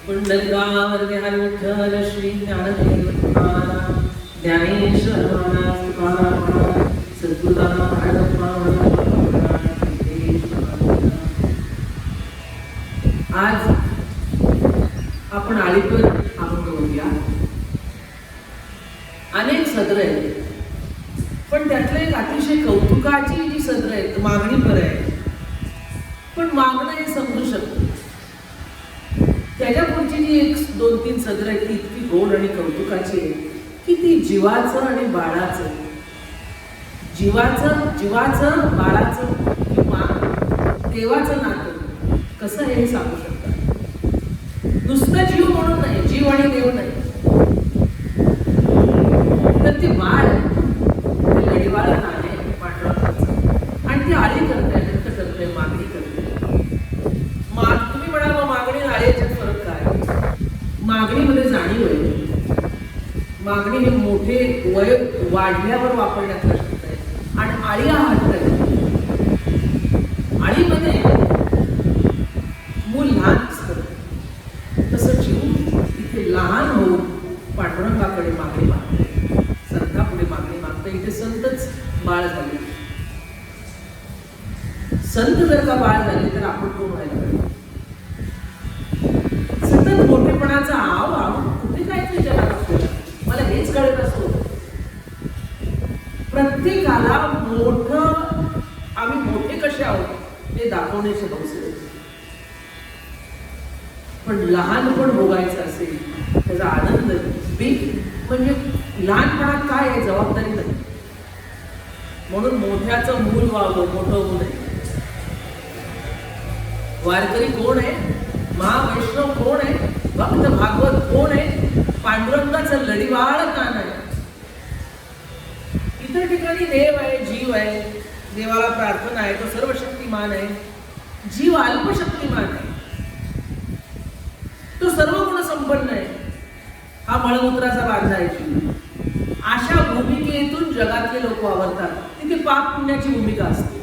पुंडलिकावर विहारी विठ्ठल श्री ज्ञानदेव तुकाराम ज्ञानेश्वर महाराज तुकाराम महाराज सद्गुरुदादा महाराज महाराज आज आपण आळीकर अभंग बघूया. अनेक सदर आहेत, पण त्यातलं एक अतिशय कौतुकाची जी सदर आहेत मागणीपर आहे, पण मागणं हे समजू शकतो. त्याच्या पुढची जी एक 2-3 सदर आहेत ती इतकी गोड आणि कौतुकाची आहे की ती जीवाचं आणि बाळाचं, जीवाचं बाळाचं किंवा देवाचं नातं कसं हे सांगू शकतात. नुसतं जीव म्हणून नाही, जीव आणि देव नाही, तर ती बाळ लढीवाळ नाणे पांढरं आणि ती आळी करते, नृत्य करते, मागणी करते. तुम्ही म्हणाल मागणी आणि आळीच्यात फरक काय? मागणीमध्ये जाणीव आहे. मागणी हे मोठे वय वाढल्यावर वापरण्याचा शब्द आहे आणि आळी हा हट्ट आहे. आळीमध्ये मूल लहान असतं, तसं जीव इथे लहान होऊन पांडुरंगाकडे मागणी मागते, संतापुढे मागणी मागते. इथे संतच बाळ झाले. संत जर का बाळ झाले तर आपण कोण व्हायला पाहिजे? सतत मोठेपणाचा आव कुठे काय ते जगात असतो, मला हेच कळत असतो. प्रत्येकाला आम्ही मोठे कसे आहोत हे दाखवण्याचे हौस आहे. पण लहानपण भोगायचं असेल त्याचा आनंद म्हणजे लहानपणात काय आहे, जबाबदारी नाही. म्हणून मोठ्याचं मूल व्हावं, मोठं होऊ नये. वारकरी कोण आहे, महावैष्णव कोण आहे, भक्त भागवत कोण आहे? पांडुरंगाचं लढीवाळ कान आहे. इतर ठिकाणी देव आहे, जीव आहे, देवाला प्रार्थना आहे, तो सर्वशक्तिमान आहे. जीव अल्पशक्तिमान आहे, तो सर्व गुण संपन्न आहे. हा मळमूत्राचा बांधा आहे जीव. अशा भूमिकेतून जगातले लोक वावरतात. तिथे पाप पुण्याची भूमिका असते.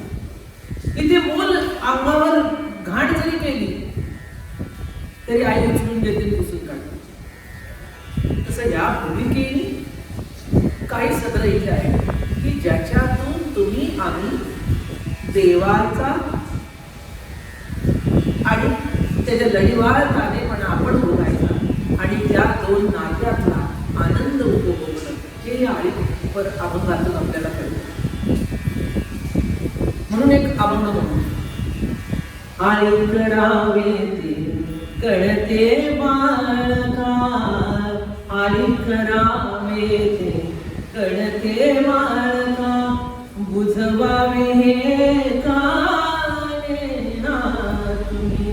तिथे मूल अंगावर घाण जरी केली तरी आई उचलून देते, पुसून काढते. तसं या भूमिकेने काही सदर इथे आहे की ज्याच्यातून तुम्ही आम्ही देवाचा आणि त्याच्या लढीवाळ तानेपणा आपण भोगायचा आणि त्या दोन नात्यातला आनंद उपभोगणं हे या आळीपर अभंगातून आपल्याला कळतं. म्हणून एक अभंग म्हणून आळी करावे कळते बाळका, आळी करावे कळते बाळका, बुझवावे हे काने ना तुम्ही,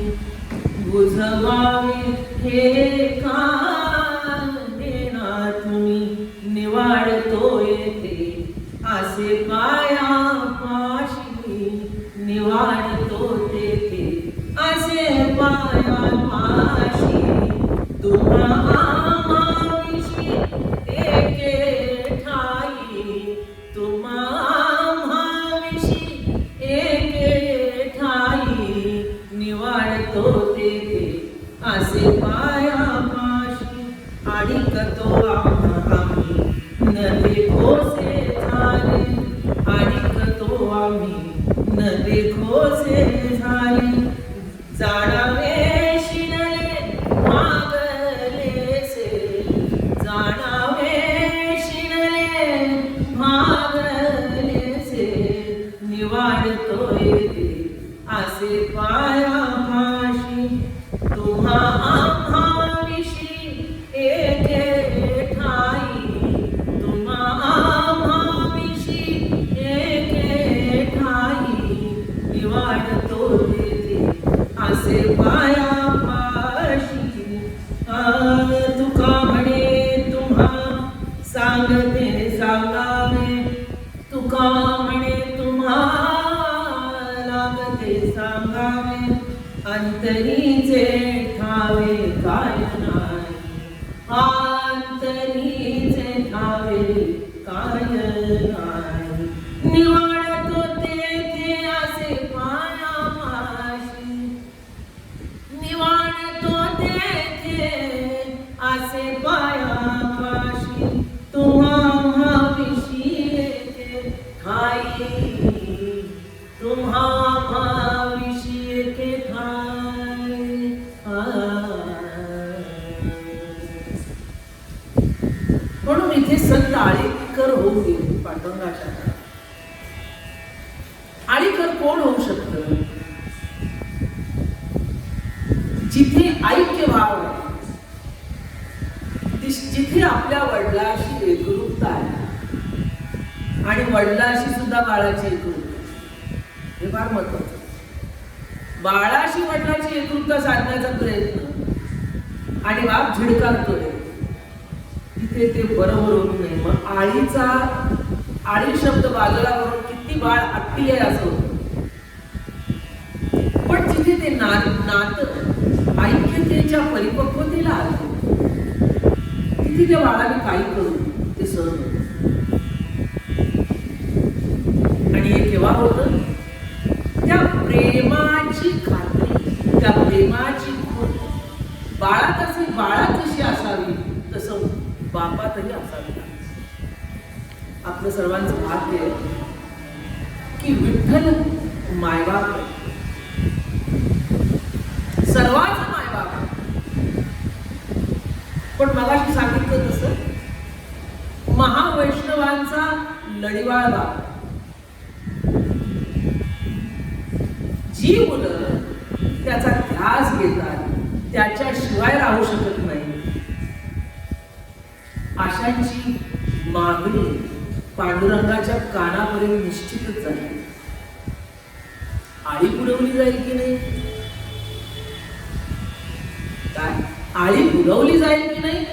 बुझवावे हे काने ना तुम्ही, निवाडतो येते असे पाया पाशी, निवाडतो तेथे असे पाया पाशी, तुम्हा आम्हाविषयी एके ठाई, तुम्हा आम्हाविषयी एके ठाई, निवाडतो तेथे असे पाया पाशी, अडीकतो आम्ही न देखोसे झाले, अडीकतो आम्ही न देखोसे झाले, जाणावे शिणले भागलेसे, जाणावे शिणले भागलेसे, निवाडतो येते असे पाया पाशी, तुम्हा आम्हाविषयी एके ठाई, तुम्हा आम्हाविषयी एके ठाई, निवाडतो येते असे पाया पाशी. तुका म्हणे तुम्हा सांगते सांगावे, तुका म्हणे तुम्हा लागते सांगावे, अंतरीचे ठावे काय नाही, अंतरीचे ठावे काय नाही, निवाडतो तेथे असे पाया पाशी, निवाडतो तेथे आसे पायापाशी तुम्हा विशी येते ठाई तुम्हा विशी येते ठाई. म्हणून इथे संत आळीकर होऊन गेले पांडुरंगाच्या काळात. आळीकर कोण होऊ शकतं? जिथे ऐक्य भाव आहे, जिथे आपल्या वडिलांशी एकरूपता आहे आणि वडिलांशी सुद्धा बाळाची एकरूपता, हे फार महत्वाचं. बाळाशी वडिलांची एकरूपता साधण्याचा प्रयत्न आणि बाप झिडकारतोय, तिथे ते बरोबर होत नाही. मग आळी शब्द बाजूला करून किती बाळ अट्टी आहे असं होतं. पण जिथे ते नातं ऐक्यतेच्या परिपक्वतेला आलं, तिथे त्या बाळाने काही करू ते सहज होतं. आणि हे केव्हा होतं? त्या प्रेमाची खात्री, त्या प्रेमाची खूण बाळात जशी असावी तसं बापातही असावी. आपलं सर्वांचं भाग्य आहे की विठ्ठल मायबाप, सर्वांचं मायबाप. पण मगाशी सांगितलं तसं महावैष्णवांचा लढीवाळ बाप. जी मुलं त्याचा ध्यास घेतात त्याच्याशिवाय राहू शकत नाही, अशांची मागणी पांडुरंगाच्या कानापर्यंत निश्चितच झाली. आळी पुरवली जाईल की नाही? काय आळी पुरवली जाईल की नाही?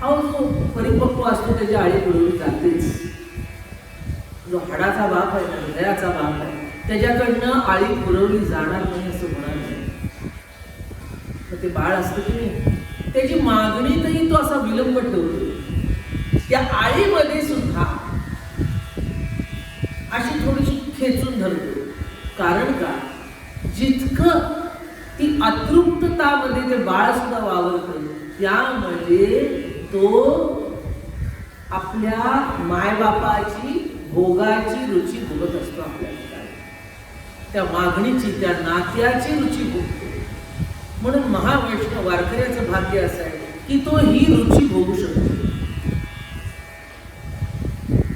अहो, जो परिपक्व असतो त्याची आळी पुरवली जातेच. जो हाडाचा बाप आहे, हृदयाचा बाप आहे, त्याच्याकडनं आळी पुरवली जाणार नाही असं होणार नाही. ते बाळ असतं की नाही, त्याची मागणीतही तो असा विलंब ठेवतो. त्या आळीमध्ये सुद्धा अशी थोडीशी खेचून धरतो. कारण का? जितकं ती अतृप्ततामध्ये ते बाळ सुद्धा वावरतं, त्यामध्ये तो आपल्या मायबापाची भोगाची रुची भोगत असतो. आपल्या त्या मागणीची, त्या नात्याची रुची भोगतो. म्हणून महावैष्णव वारकऱ्याचं भाग्य असं आहे की तो ही रुची भोगू शकतो.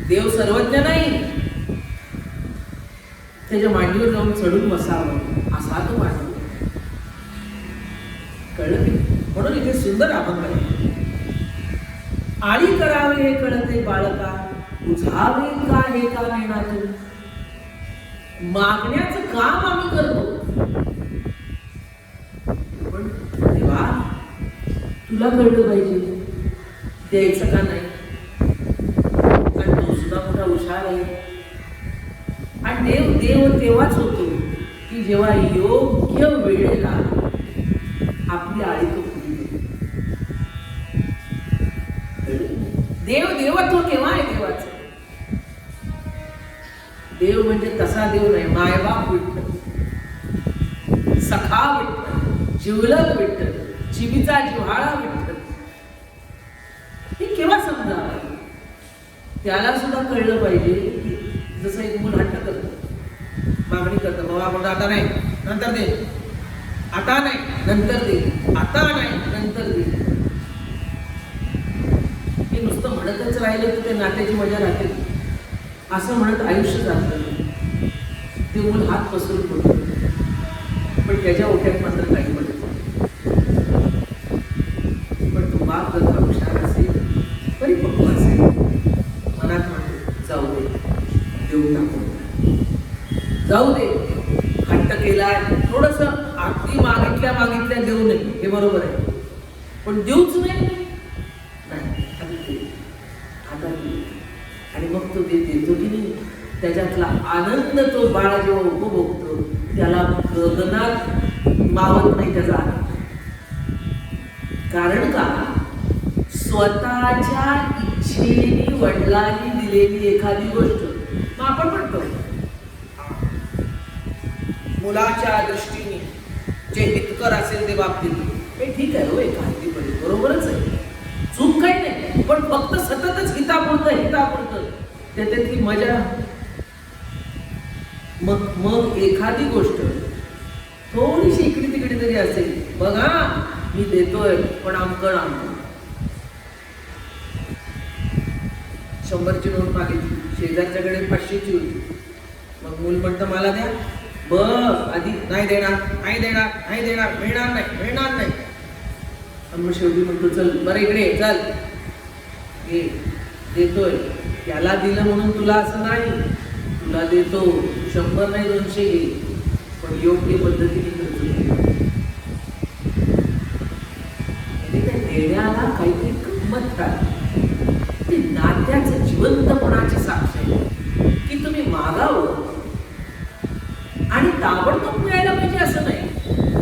देव सर्वज्ञ नाही, त्याच्या मांडीवर जाऊन चढून बसावं असा तो वाटतो. कळलं की? म्हणून इथे सुंदर अभंग आहे. आळी करावे हे कळते बाळका, बुझावे का हे का नेणातून. मागण्याचं काम आम्ही करतो, पण देवा तुला कळलं पाहिजे द्यायचं का नाही. कारण तो सुद्धा मोठा हुशार आहे. आणि देव तेव्हाच होतो की जेव्हा योग्य वेळेला आपली आळी तो पुरी. देवत्व केव्हा आहे देवाचं? देव म्हणजे तसा देव नाही. मायबाप विठ्ठल, सखा विठ्ठल, जिवलग विठ्ठल, जीवीचा जिव्हाळा विठ्ठल. हे केव्हा समजावं? त्याला सुद्धा कळलं पाहिजे की जसं एक मुलं हट्ट करतं, मागणी करतं, बाबा आपण आता नाही नंतर दे, आता नाही नंतर दे, आता नाही नंतर दे. हे नुसतं म्हणतच राहिलं तर ते नात्याची मजा राहते. असं म्हणत आयुष्य जातं. ते मूल हात पसरून पडतं, पण त्याच्या ओठ्यात मात्र काही पडत. पण तो बाप जर का हुशार असेल, परिपक्व असेल, मनात म्हणतो जाऊ दे, देऊ टाकू, जाऊ दे. हट्ट केलाय थोडस अगदी मागितल्या देऊ नये, हे बरोबर आहे, पण देऊच नाही. आणि मग तो देतो की नाही, त्याच्यातला आनंद तो बाळा जेव्हा उपभोगतो त्याला गगनात मावत नाही त्याचा आनंद. कारण का? स्वतःच्या इच्छेने वडिलांनी दिलेली एखादी गोष्ट मग आपण म्हणतो मुलाच्या दृष्टीने जे हितकर असेल ते बाप देतो. हे ठीक आहे हो, एकांतीपणे बरोबरच आहे, चूक काही नाही, पण फक्त सततच हितापुरतं त्याच्यातली मजा. मग एखादी गोष्ट थोडीशी इकडे तिकडे तरी असेल, बघा मी देतोय पण आमकण आणतो. 100ची नोट मागितली, शेजारच्याकडे 500ची होती. मग मूल म्हणतं मला द्या. बस आधी नाही देणार, मिळणार नाही. आणि मग शेवटी म्हणतो चल बरं इकडे चल घे, देतोय. त्याला दिलं म्हणून तुला असं नाही, तुला देतो, 100 नाही 200 घे, पण योग्य पद्धतीने खर्च घे. देण्याला काहीतरी किंमत राहते, नात्याचं जिवंतपणाची साक्ष आहे की तुम्ही मागावं आणि ताबडतोब मिळायला पाहिजे असं नाही,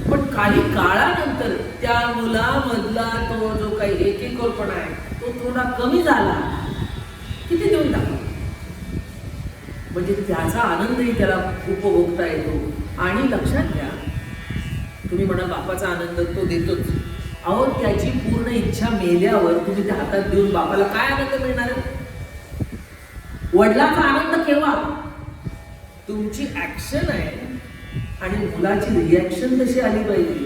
पण काही काळानंतर त्या मुलामधला तो जो काही एकेकोरपणा आहे तो थोडा कमी झाला की ते देऊन टाका, म्हणजे त्याचा आनंदही त्याला उपभोगता येतो. आणि लक्षात घ्या, तुम्ही म्हणा बापाचा आनंद तो देतोच, अहो त्याची पूर्ण इच्छा मेल्यावर तुम्ही त्या हातात देऊन बापाला काय आनंद मिळणार आहे? वडिलांचा आनंद केव्हा? तुमची ऍक्शन आहे आणि मुलाची रिॲक्शन तशी आली पाहिजे.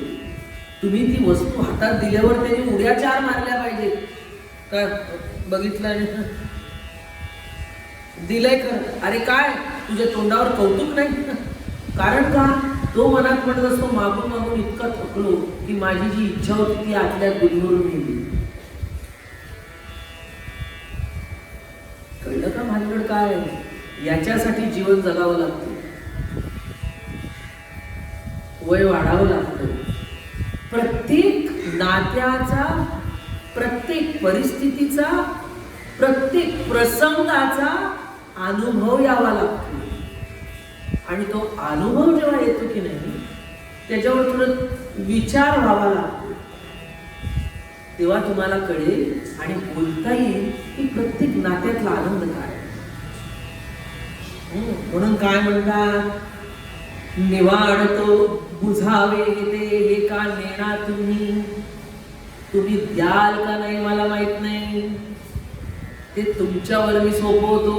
तुम्ही ती वस्तू हातात दिल्यावर त्याने उड्या 4 मारल्या पाहिजे. काय बघितलं आणि दिलंय कर, अरे काय तुझ्या तोंडावर कौतुक नाही? कारण का तो मनात म्हणत असतो मागून इतका थकलो की माझी जी इच्छा होती ती आतल्यात गुदमरून गेली. कळलं का भानगड काय? याच्यासाठी जीवन जगावं लागतं, वय वाढावं लागतं. प्रत्येक नात्याचा, प्रत्येक परिस्थितीचा, प्रत्येक प्रसंगाचा अनुभव यावा लागतो. आणि तो अनुभव जेव्हा येतो की नाही, त्याच्यावर थोडं विचार व्हावा लागतो, तेव्हा तुम्हाला कळेल आणि बोलता येईल की प्रत्येक नात्यातला आनंद काय. म्हणून काय म्हणतात, निवाडतो बुझावे ते हे का नेणार तुम्ही द्याल का नाही मला माहित नाही, ते तुमच्यावर मी सोपवतो,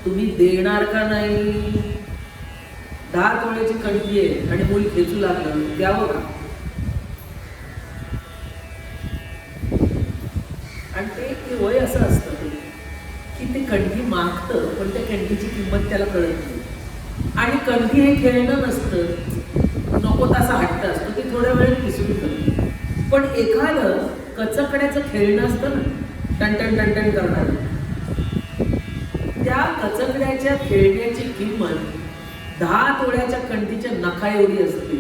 तुम्ही देणार का नाही. 10 तोळ्याची कंठी आहे आणि मूल खेचू लागलं, द्यावं का? आणि ते वय असं असतं की ते कंठी मागतं, पण त्या कंठीची किंमत त्याला कळत नाही. आणि कंठी हे खेळणं नसतं, नको तसा हट्ट असतो, ते थोड्या वेळेत विसरून करतो. पण एखादं कचकड्याचं खेळणं असतं ना, टन करणार, त्या कचकड्याच्या खेळण्याची किंमत 10 तोळ्याच्या कंठीच्या नखा एवढी असते.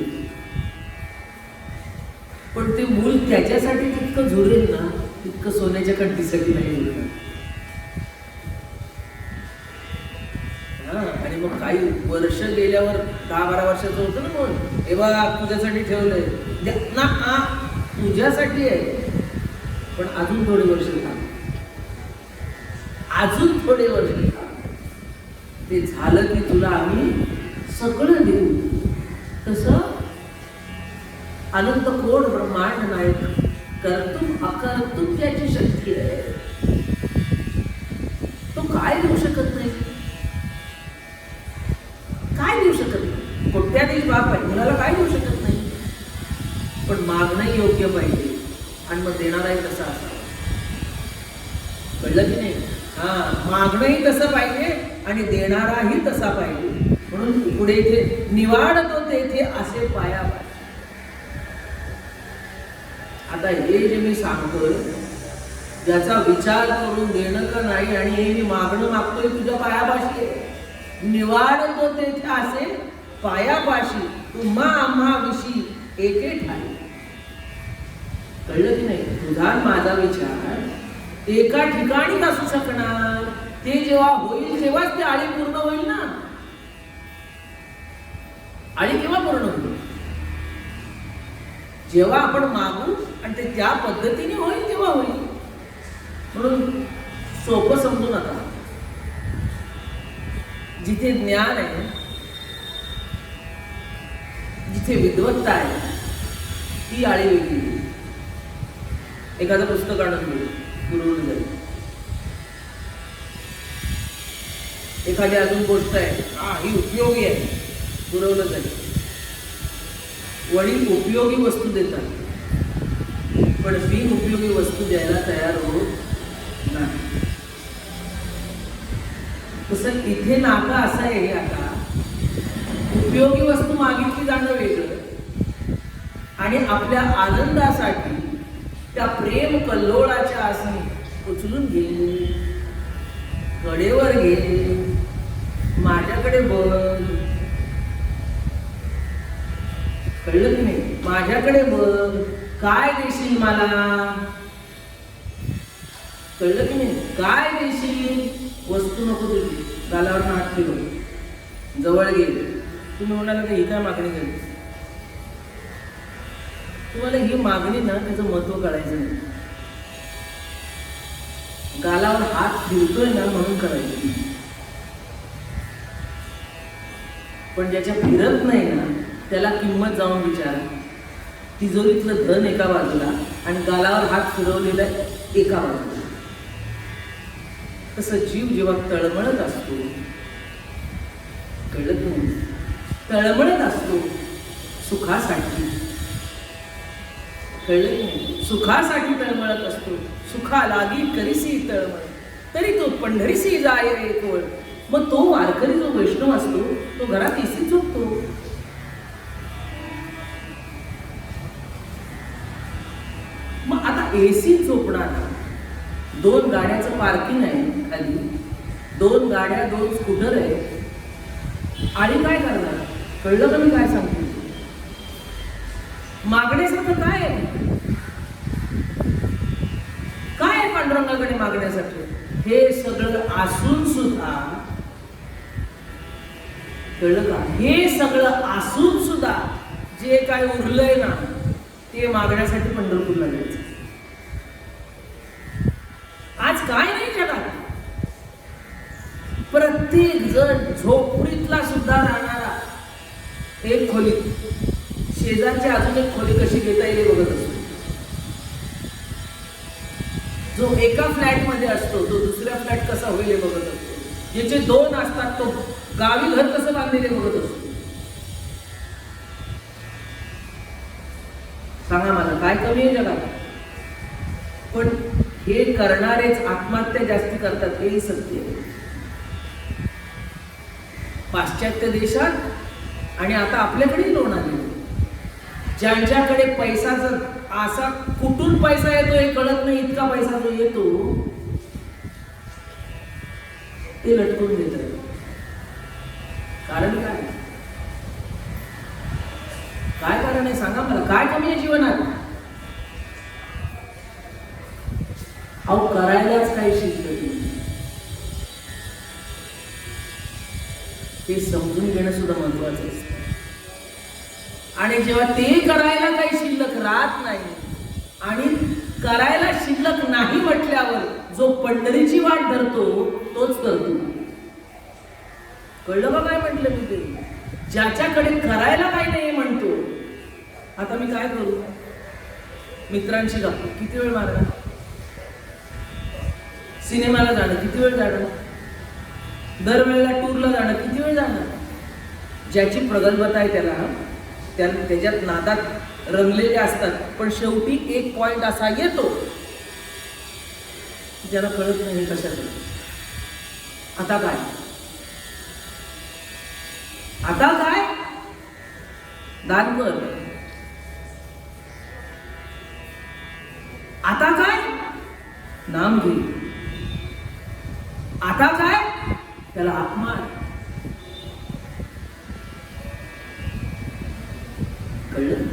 पण ते मूल त्याच्यासाठी तितकं झुरेल ना, तितकं सोन्याच्या कंठीसाठी नाही झुरणार. आणि मग काही वर्ष गेल्यावर 10-12 वर्षाचं होतं ना, मग हे बघ तुझ्यासाठी ठेवलंय ना, तुझ्यासाठी आहे, पण अजून थोडे वर्ष थांब, अजून थोडे वर्ष थांब, ते झालं की तुला आम्ही सगळं देऊ. तसं अनंत कोड ब्रह्मांड नायक कर्तुम अकर्तुम त्याची शक्ती आहे, तो काय देऊ शकत नाही, काय देऊ शकत नाही. कोट्याधीश बाप आहे, मुलाला काय देऊ शकत नाही, पण मागणं योग्य पाहिजे आणि मग देणाराही तसा असावा. कळलं की नाही? मागणंही तसं पाहिजे आणि देणाराही तसा पाहिजे. म्हणून पुढे इथे निवाडतो तेथे असे पाया पाहिजे. आता हे जे मी सांगतोय, ज्याचा विचार करून देणं का नाही, आणि हे मी मागणं मागतोय तुझ्या पायापाशी, निवाडतो तेथे असे पायापाशी तुम्हा आम्हा विषयी एके ठाई. कळलं की नाही? तुझा माझा विचार एका ठिकाणीच असू शकणार, ते जेव्हा होईल तेव्हाच ती आळी पूर्ण होईल ना. आळी केव्हा पूर्ण होईल? जेव्हा आपण मागू आणि ते त्या पद्धतीने होईल तेव्हा होईल. म्हणून सोपं समजू नका. जिथे ज्ञान आहे, जिथे विद्वत्ता आहे, ती आळी वेगळी. एखादं पुस्तक आणून घेऊ, पुरवून जाईल. एखादी अजून गोष्ट आहे, ही उपयोगी आहे, पुरवलं जाईल. वडील उपयोगी वस्तू देतात, पण बिनउपयोगी वस्तू द्यायला तयार होत नाही. तसं इथे नातं असं आहे. आता उपयोगी वस्तू मागितली जाणं वेगळं आणि आपल्या आनंदासाठी त्या प्रेम कल्लोळाच्या आसनी उचलून घे, कडेवर घे, माझ्याकडे बघ, कळलं की नाही? माझ्याकडे बघ, काय देशील मला, कळलं की नाही? काय देशील? वस्तू नको तुझी, गालावर हात फिरव, जवळ गेले. तुम्ही म्हणाला का ही काय मागणी झाली? तुम्हाला ही मागणी ना त्याचं महत्व कळायचं नाही. गालावर हात फिरतोय ना म्हणून करायचं, पण ज्याच्या फिरत नाही ना त्याला किंमत जाऊन विचारा. तिजोरीतलं धन एका बाजूला आणि गालावर हात फिरवलेला एका बाजूला. तसं जीव जेव्हा तळमळत असतो, कळत नाही, तळमळत असतो सुखासाठी, कळलं नाही? सुखासाठी तळमळत असतो. सुखा लागी करीसी तळमळ, तरी तो पंढरीसी जाय रे कोळ. मग तो वारकरी जो वैष्णव असतो तो घरात एसी झोपतो. मग आता एसी झोपणार, 2 गाड्याचं पार्किंग आहे खाली, 2 गाड्या 2 स्कूटर आहे, आणि काय करणार? कळलं का मी काय सांगतो? मागण्यासारखं काय आहे? काय आहे पांडुरंगाकडे मागण्यासाठी? हे सगळं असून सुद्धा, कळलं का? हे सगळं असून सुद्धा जे काय उरलंय ना ते मागण्यासाठी पंढरपूरला जायचं. आज काय नाही जगात. प्रत्येक जण झोपडीतला सुद्धा राहणारा एक खोलीत, शेजारची अजून एक खोली कशी घेता येईल बघत असतो. जो एका फ्लॅट मध्ये असतो तो दुसऱ्या फ्लॅट कसा होईल हे बघत असतो. ज्याचे 2 असतात तो गावी घर कसं बांधलेले बघत असतो. सांगा मला काय कमी आहे जगात? पण हे करणारेच आत्महत्या जास्ती करतात, हेही सत्य आहे. पाश्चात्य देशात आणि आता आपल्याकडे लोण आले. ज्यांच्याकडे पैसाचा असा कुठून पैसा येतो हे कळत नाही, इतका पैसा जो येतो ते लटकून देतात. कारण काय? काय कारण आहे सांगा मला? काय कमी आहे जीवनात? अहो करायलाच काही शिकत नाही. ते समजून घेणं सुद्धा महत्वाचं असतं. आणि जेव्हा ते करायला काही शिल्लक राहत नाही आणि करायला शिल्लक नाही म्हटल्यावर जो पंढरीची वाट धरतो तोच करतो. कळलं का काय म्हटलं मी? ते ज्याच्याकडे करायला काही नाही म्हणतो. आता मी काय करू? मित्रांशी गप्पा किती वेळ मारणार? सिनेमाला जाणं किती वेळ जाणार? दरवेळेला टूरला जाणं किती वेळ जाणार? ज्याची प्रगल्भता आहे त्याच्यात नादात रंगलेले असतात, पण शेवटी एक पॉइंट असा येतो ज्याला कळत नाही कशाचं. आता काय? आता काय? दान कर. आता काय? नाम घे. आता काय? त्याला अपमान. कळलं?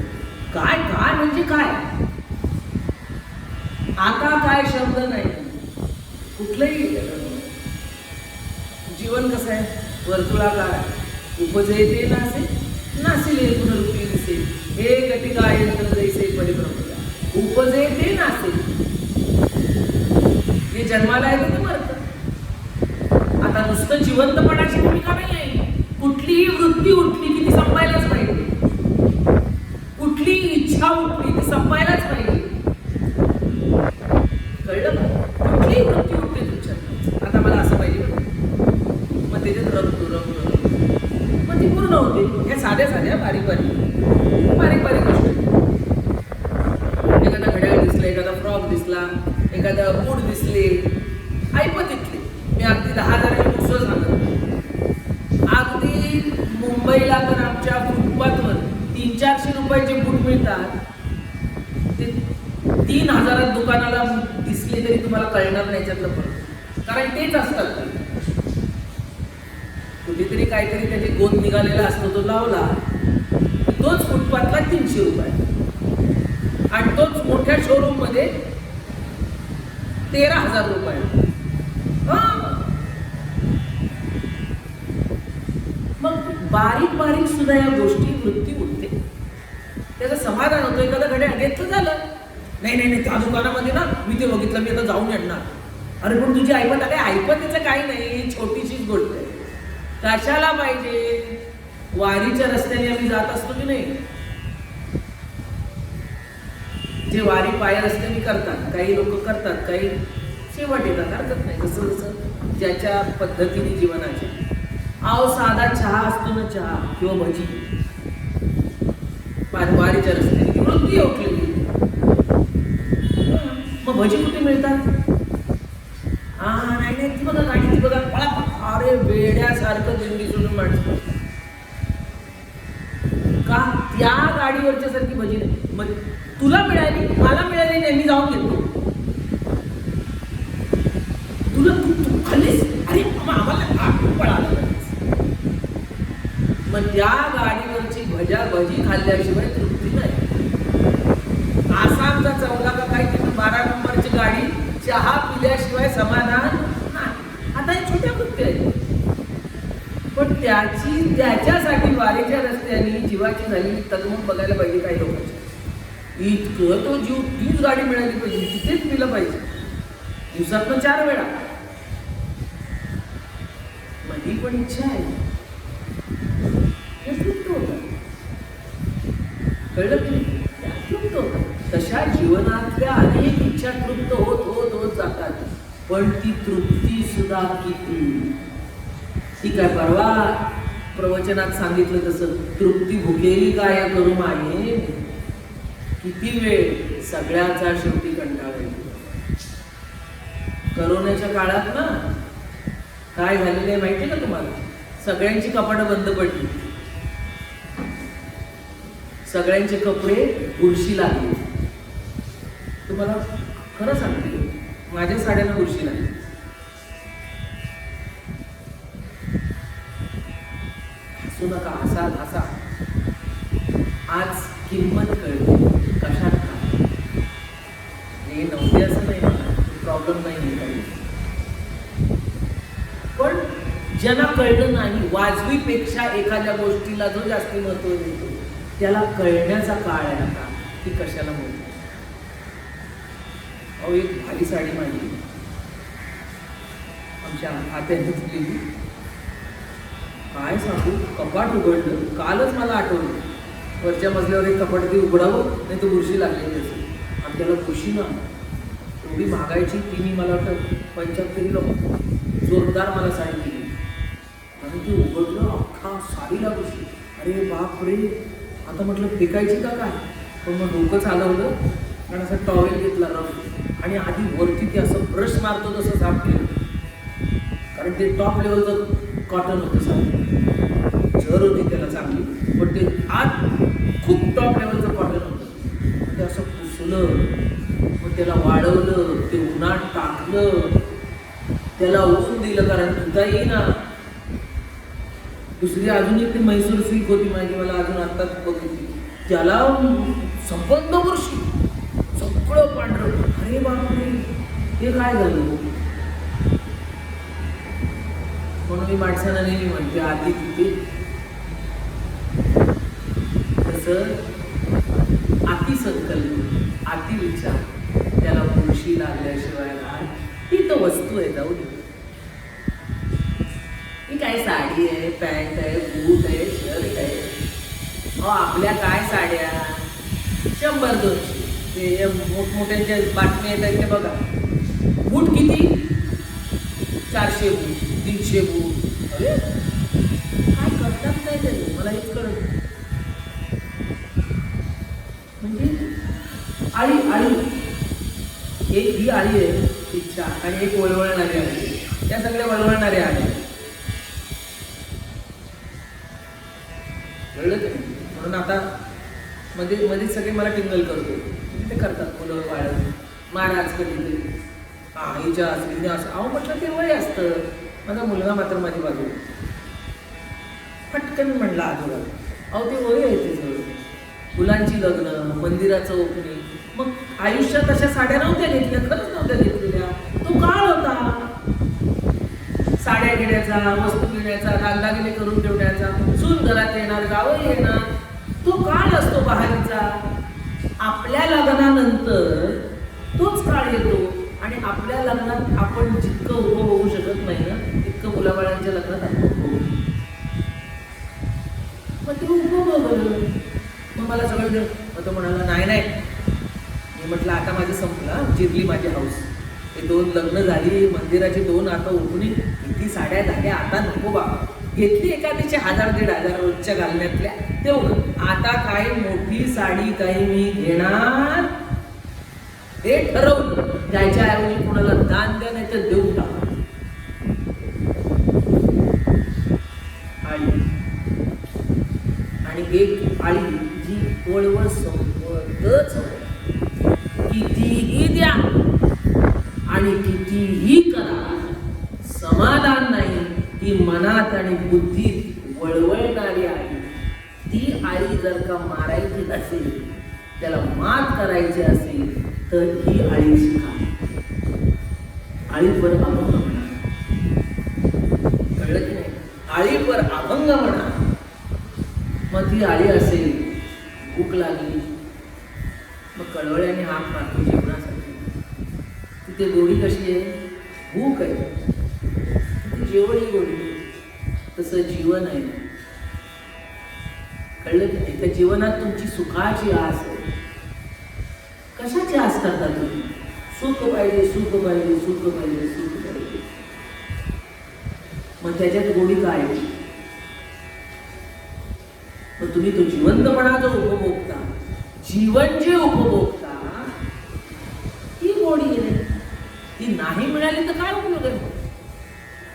काय काय म्हणजे काय? आता काय शब्द नाही कुठलंही. जीवन कसं आहे? वर्तुळाकार. उपजयते नासे नासिले पुनरुक्ती दिसे हे गटिका यंत्र जैसे परिभ्रमता. उपजयते नासे, हे जन्माला येतं ते मरतं. आता नुसतं जिवंतपणाची भूमिका नाही आहे. कुठलीही वृत्ती उठली की ती संपायलाच पाहिजे. कुठलीही इच्छा उठली ती संपायलाच पाहिजे. 3,000 दुकानाला दिसले तरी तुम्हाला कळणार नाही याच्यातलं फरक, कारण तेच असतात. कुठेतरी काहीतरी त्याची गोंद निघालेला असतो, तो लावला, तोच फुटपाथला 300 रुपये आणि तोच मोठ्या शोरूम मध्ये 13,000 रुपये. मग बारीक बारीक सुद्धा या गोष्टी वृत्ती उठते, त्याचं समाधान होतं. एखादा घड्याळ घेतलं झालं, नाही नाही नाही त्या दुकानामध्ये ना मी ते बघितलं, मी आता जाऊन येणार. अरे पण तुझी ऐपत, अरे ऐपतीचं काही नाही, छोटीशीच गोष्ट आहे. कशाला पाहिजे? वारीच्या रस्त्याने आम्ही जात असतो की नाही, जे वारी पाय रस्त्याने करतात, काही लोक करतात, काही शेवट येतात, हरकत नाही, जसं जसं ज्याच्या पद्धतीने जीवनाची. आव साधा चहा असतो ना, चहा किंवा भजी, वारीच्या रस्त्याने वृत्ती उठलेली. मग भजी कुठे मिळतात? नाही नाही, ती बघा गाडी, ती बघा, अरे वेड्यासारखं दिंडी सोडून माणसं का त्या गाडीवरच्या सारखी भजी नाही. मग तुला मिळाली, मला मिळाली नाही, मी जाऊन घेतो. तुला तू खाल्लीस, अरे आम्हाला पळालं. मग त्या गाडीवरची भजी खाल्ल्याशिवाय तृप्ती नाही. आसामचा चौला का काय, 12 नंबरची गाडी, चहा पिल्याशिवाय समाधान नाही. आता हे छोट्या कृत्य आहेत, पण त्याच्यासाठी वारीच्या रस्त्याने जीवाची झालेली तगमग बघायला पाहिजे काही लोकांची. इतकं तो जीव, तीच गाडी मिळाली पाहिजे, तिथेच पिलं पाहिजे, दिवसातनं 4 वेळा. माझी पण इच्छा आहे, हे तृप्त होतं. कळलं की नाही? तृप्त होतं. तशा जीवनातल्या अनेक इच्छा तृप्त होत होत होत जातात, पण ती तृप्ती सुद्धा किती. ठीक आहे, परवा प्रवचनात सांगितलं तसं, तृप्ती भुकेली काय करू माये. किती वेळ, सगळ्याचा शेवटी कंटाळा येतो. करोनाच्या काळात ना काय झालेलं आहे माहिती का तुम्हाला? सगळ्यांची कपाटं बंद पडली, सगळ्यांचे कपडे बुरशी लागली. तुम्हाला खरं सांगते, माझ्या साड्यांना बुरशी लागली. हसू नका, हसा. आज किंमत कळली कशात काय. हे नव्हते असं नाही, मला प्रॉब्लेम नाही काही, पण ज्यांना कळलं नाही, वाजवीपेक्षा एखाद्या गोष्टीला जो जास्ती महत्व देतो त्याला कळण्याचा काळ आहे आता, की कशाला म्हणतो. अहो, एक भारी साडी माझी आमच्या आत्याने दिली, काय सांगू, कपाट उघडलं, कालच मला आठवलं, वरच्या मजल्यावर एक कपाट ते उघडावं, नाही तर बुरशी लागलेली असेल. आणि त्याला बुरशी ना एवढी महागायची, तिने मला वाटतं 75 जोरदार मला साडी दिली. आणि ती उघडलं, अख्खा साडीला बुरशी. अरे बाप रे, आता म्हटलं फेकायची का काय, पण मग डोकं चालवलं आणि असं टॉवेल घेतला रफ, आणि आधी वरती ते असं ब्रश मारतो तसं साफ केलं, कारण ते टॉप लेवलचं कॉटन होतं. साडी झर होती त्याला चांगली, पण ते आत खूप टॉप लेवलचं कॉटन होतं. ते असं पुसलं, मग त्याला वाढवलं, ते उन्हात टाकलं, त्याला ऊन दिलं, कारण धुता येईना. दुसरी अजून एक म्हैसूर सिल्क होती माझी, मला अजून आत्ताच बघितली, त्याला संबंध वर्षी सगळं पांढरं. अरे बापरे, हे काय झालं? म्हणून मी माणसांना नेहमी म्हणते, आधी तिथे तसं अतिसंकल्प, अतिविचार, त्याला बुरशी लागल्याशिवाय ही तर वस्तू आहे, जाऊ दे. ही काय साडी आहे, पॅन्ट आहे, बूट आहे, शर्ट आहे. अहो, आपल्या काय साड्या 100-200, ते मोठमोठ्यांच्या बातम्या येतात ते बघा, बूट किती, 400 बूट, 300 बूट. अरे काय करतात नाही ते, मला हेच कळत. म्हणजे आळी एक ही आळी आहे इच्छा, आणि एक वळवळणारी आळी. त्या सगळ्या वळवळणाऱ्या आळी, कळलं की नाही? म्हणून आता मध्ये मध्ये सगळे मला टिंगल करतो, ते करतात मुलं बाळ महाराज कधीतरी आईच्या आसरीने असं अहो म्हटलं ते वय असतं. माझा मुलगा मात्र माझी बाजू पटकन म्हणला आजोबा अहो ते वय आहे त्याचं, मुलांची लग्न, मंदिराचं ओपनिंग. मग आयुष्यात अशा साड्या नव्हत्या घेतल्या, खरंच नव्हत्या घेतलेल्या. तो काळ होता साड्या घेण्याचा, वस्तू घेण्याचा, दागदागिने करून ठेवण्याचा, सून घरात येणार, गावं येणार, तो काळ असतो बहारीचा. आपल्या लग्नानंतर तोच काळ येतो आणि आपल्या लग्नात आपण जितकं उभं होऊ शकत नाही ना तितकं मुलाबाळांच्या लग्नात आपण उभं. मग ते उभं. मग मला सगळं मग तो म्हणाला नाही नाही. मी म्हटलं आता माझं संपलं, जिरली माझी हाऊस. हे 2 लग्न झाली, मंदिराची 2 आता उठून किती साड्या झाल्या, आता नको बाबा. घेतली एखादीचे 1000-1500 रोजच्या घालण्यातल्या तेवढं. आता काही मोठी साडी काही मी घेणार हे ठरवलं. त्याच्याऐवजी कोणाला दान द्या नाही तर देऊन टाका. आळी आणि एक आळी जी वळवळ संपतच कितीही द्या आणि कितीही करा, समाधान नाही. ती मनात आणि बुद्धीत वळवळणारी आळी, ती आळी जर का मारायची असेल, त्याला मात करायची असेल तर ही आळी शिका. आळीवर अभंग म्हणा, कळलं की नाही? आळीवर अभंग म्हणा. मग ती आळी असेल, भूक लागली, मग कळवळ्याने हाक मारतो जेवणासाठी. तिथे गोडी कशी आहे? भूक आहे, जेवणी गोडी. तसं जीवन आहे, कळलं की नाही? त्या जीवनात तुमची सुखाची आस आहे. कशाची आस करता तुम्ही? सुख पाहिजे, सुख पाहिजे, सुख पाहिजे, सुख पाहिजे. मग त्याच्यात गोडी काय? मग तुम्ही तो जिवंतपणा जो उपभोगता, जीवन जे उपभोगता, ती गोडी आहे. ती नाही मिळाली तर काय उपयोग आहे?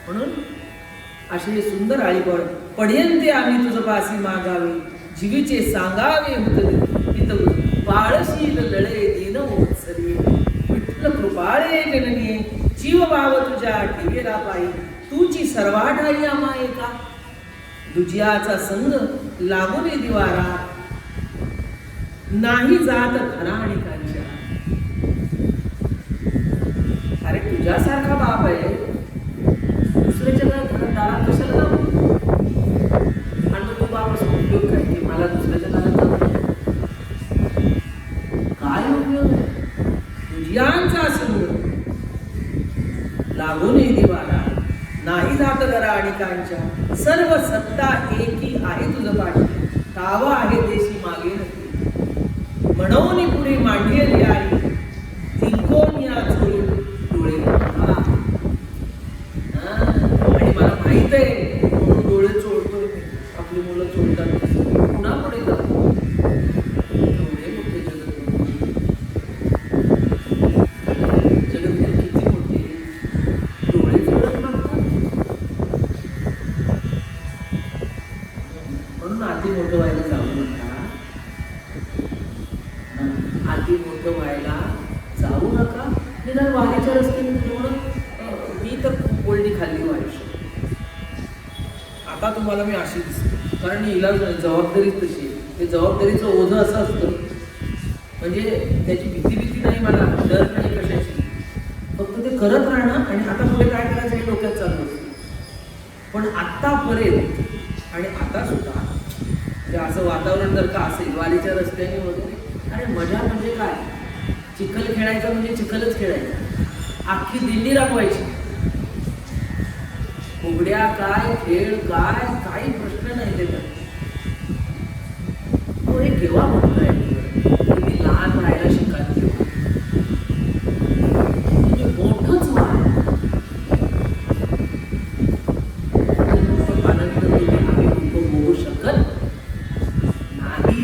म्हणून असे सुंदर आळीपण पड्यंते आम्ही तुझं पासी मागावे, जीवीचे सांगावे हित बाळशील लळे दिन ओत्सरी. विठ्ठल कृपाळे जननी, जीव भाव तुझ्या ठेवेला पायी, तुझी सर्वाठाई आम्हा एका. दुजियाचा संग लागून दिवारा, नाही जात खरा आणि कांच्या. अरे तुझ्यासारखा बाप आहे, दुसऱ्याच्या दारात कशाला जाऊ? आणि मग तू बाप असं उपयोग काय की मला दुसऱ्याच्या दारात जाऊ? काय उपयोग आहे? तुझ्यांचा संग लागून दिवारा, नाही जात घरा आणि कांच्या. सर्व सत्ता एकी आहे तुझं पाठी, तावा आहे देशी मागे नक्की. म्हणून पुढे मांडलेली आई, तिकोन या चोळी डोळे. आणि मला माहित आहे म्हणून डोळे चोळतोय. आपली मुलं चोळतात, पुन्हा पुढे जातात. एवढे मोठे जगत किती मोठे डोळे चोळत लागतात. म्हणून अति मोठं व्हायला जाऊ नका. अति मोठं व्हायला जाऊ नका. निदान वाऱ्याच्या रस्त्याने तेवढं. मी तर खूप बोलणी खाल्ली आयुष्यात. आता तुम्हाला मी अशी दिसते कारण हिला जबाबदारीच तशी आहे. ते जबाबदारीचं ओझं असं असतं म्हणजे त्याची भीती नाही, मला डर नाही कशाची. फक्त ते करत राहणं आणि आता पुढे काय करायचं हे डोक्यात चालू असतं. पण आत्तापर्यंत आणि आता सुद्धा म्हणजे असं वातावरण जर का असेल वालीच्या रस्त्याने वगैरे, अरे मजा म्हणजे काय? चिखल खेळायचा म्हणजे चिखलच खेळायचा. अख्खी दिंडी राबवायची. फुगड्या काय, खेळ काय, काही प्रश्न नाही त्याच्यात. तो हे केव्हा म्हणतोय तुम्ही लहान राहायला शिकाल तेव्हा तुम्ही मोठंच व्हा. आनंद तुम्ही आम्ही उपभोगू शकत नाही.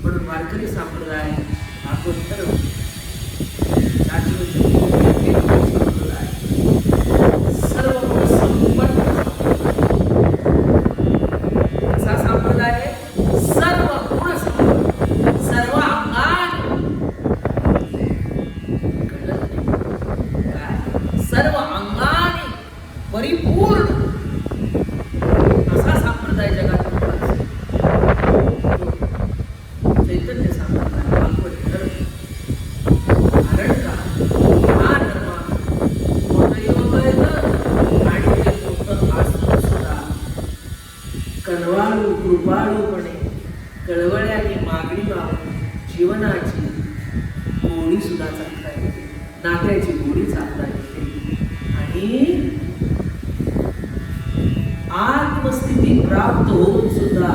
म्हणून वारकरी संप्रदाय हा कोणतर संप्रदाय सर्व गुण संपन्न असा संप्रदाय, सर्व गुण संपन्न, सर्व अंगात मनाची गोडी सुद्धा चालता येते, नात्याची गोडी चालता येते. आणि आत्मस्थिती प्राप्त होऊन सुद्धा